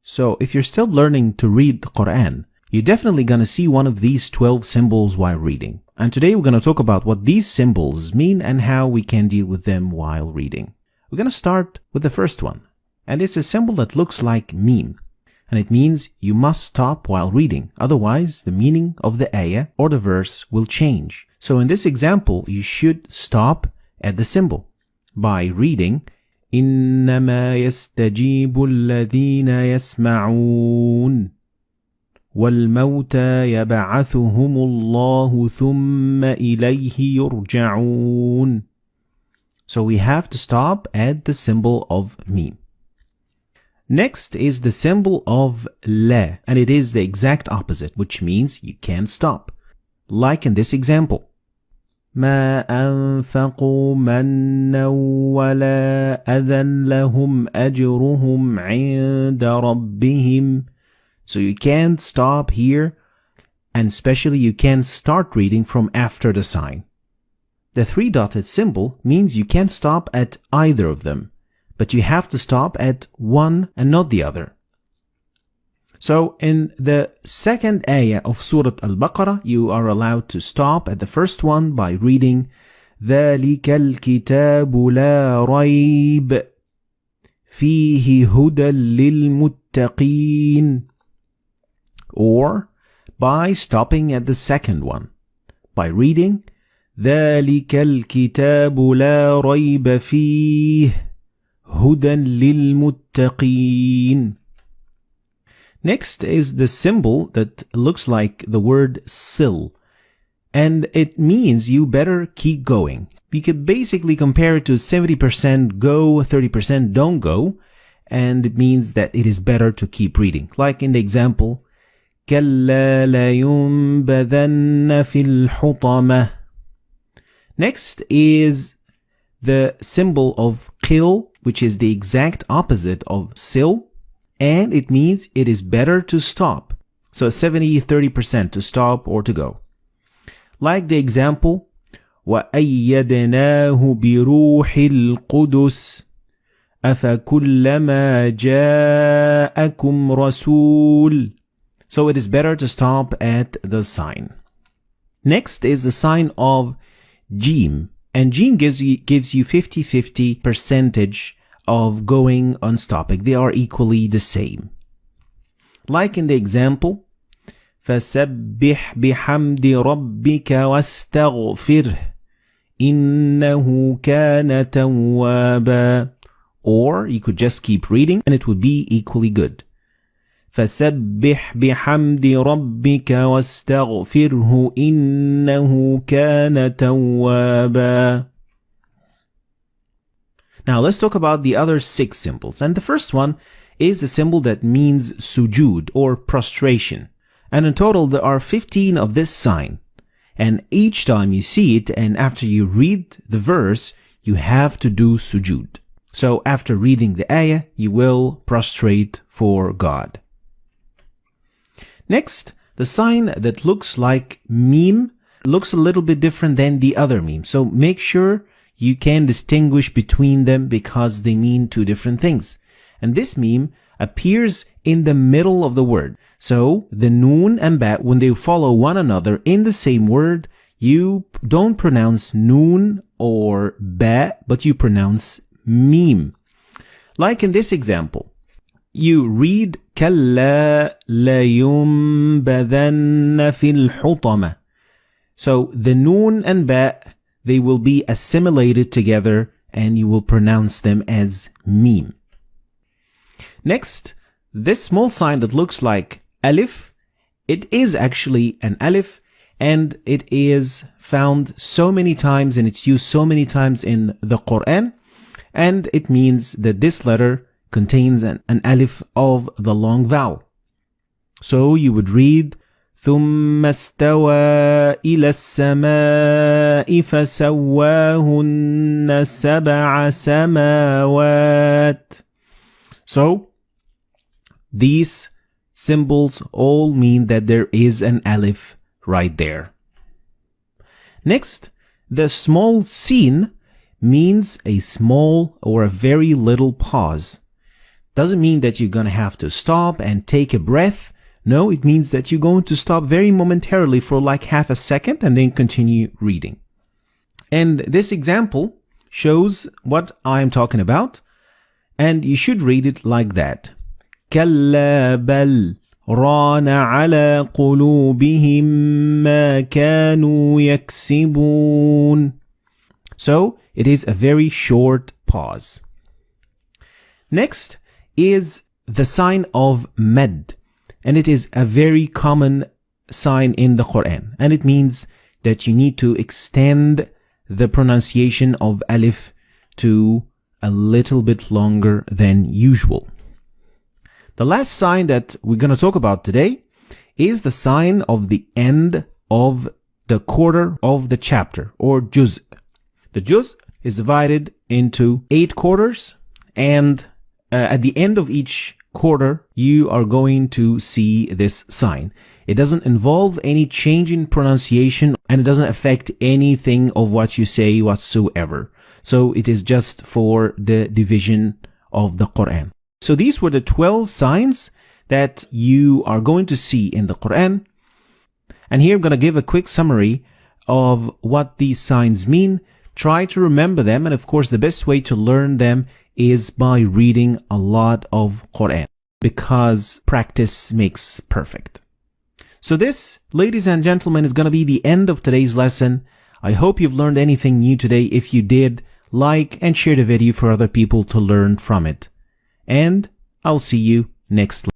So if you're still learning to read the Quran, you're definitely going to see one of these 12 symbols while reading. And today we're going to talk about what these symbols mean and how we can deal with them while reading. We're going to start with the first one. And it's a symbol that looks like meme. And it means you must stop while reading. Otherwise, the meaning of the ayah or the verse will change. So in this example, you should stop at the symbol by reading إنما يستجيب الذين يسمعون والموتى يبعثهم الله ثم إليه يرجعون. So we have to stop at the symbol of meme. Next is the symbol of la, and it is the exact opposite, which means you can't stop. Like in this example. ما أنفقوا منا ولا أذى لهم أجرهم عند ربهم. So you can't stop here, and especially you can't start reading from after the sign. The three-dotted symbol means you can't stop at either of them, but you have to stop at one and not the other. So in the second ayah of Surah Al-Baqarah, you are allowed to stop at the first one by reading ذَلِكَ الْكِتَابُ لَا رَيْبَ فِيهِ هُدًى لِلْمُتَّقِينَ, or by stopping at the second one by reading ذَلِكَ الْكِتَابُ لَا رَيْبَ فِيهِ هُدًى لِلْمُتَّقِينَ. Next is the symbol that looks like the word sil, and it means you better keep going. You could basically compare it to 70% go, 30% don't go, and it means that it is better to keep reading. Like in the example, كَلَّا لَيُنْبَذَنَّ فِي الْحُطَمَةِ. Next is the symbol of qil, which is the exact opposite of sil, and it means it is better to stop. So 70-30% to stop or to go. Like the example, وَأَيَّدْنَاهُ بِرُوحِ الْقُدُسِ أَفَكُلَّمَا جَاءَكُمْ رَسُولٌ. So it is better to stop at the sign. Next is the sign of Jim, and Jim gives you 50-50 percentage of going on stopping. They are equally the same. Like in the example, فَسَبِّحْ بِحَمْدِ رَبِّكَ وَاسْتَغْفِرْهِ إِنَّهُ كَانَ تَوَّابًا. Or you could just keep reading and it would be equally good. فَسَبِّحْ بِحَمْدِ رَبِّكَ وَاسْتَغْفِرْهُ إِنَّهُ كَانَ تَوَّابًا. Now let's talk about the other 6 symbols. And the first one is a symbol that means sujood or prostration. And in total there are 15 of this sign. And each time you see it and after you read the verse, you have to do sujood. So after reading the ayah, you will prostrate for God. Next, the sign that looks like meme looks a little bit different than the other meme. So make sure you can distinguish between them because they mean two different things. And this meme appears in the middle of the word. So the noon and ba, when they follow one another in the same word, you don't pronounce noon or ba, but you pronounce meme. Like in this example, you read كَلَّا لَيُنْبَذَنَّ فِي الْحُطَمَةِ. So the noon and ba, they will be assimilated together and you will pronounce them as meme. Next, this small sign that looks like alif, it is actually an alif and it is found so many times and it's used so many times in the Quran, and it means that this letter contains an alif of the long vowel. So you would read ثم استوى إلى السماء فسواهن سبع سماوات. So these symbols all mean that there is an alif right there. Next, the small sin means a small or a very little pause. doesn't mean that you're going to have to stop and take a breath. No, it means that you're going to stop very momentarily for like half a second and then continue reading. And this example shows what I'm talking about. And you should read it like that. كَلَّا بَلْ رَانَ عَلَى قُلُوبِهِمْ مَا كَانُوا يَكْسِبُونَ. So it is a very short pause. Next is the sign of mad. And it is a very common sign in the Quran. And it means that you need to extend the pronunciation of alif to a little bit longer than usual. The last sign that we're going to talk about today is the sign of the end of the quarter of the chapter, or juz. The juz is divided into 8 quarters, and at the end of each quarter, you are going to see this sign. It doesn't involve any change in pronunciation, and it doesn't affect anything of what you say whatsoever. So it is just for the division of the Quran. So these were the 12 signs that you are going to see in the Quran. And here I'm going to give a quick summary of what these signs mean. Try to remember them. And of course, the best way to learn them is by reading a lot of Quran, because practice makes perfect. So this, ladies and gentlemen, is going to be the end of today's lesson. I hope you've learned anything new today. If you did, like and share the video for other people to learn from it. And I'll see you next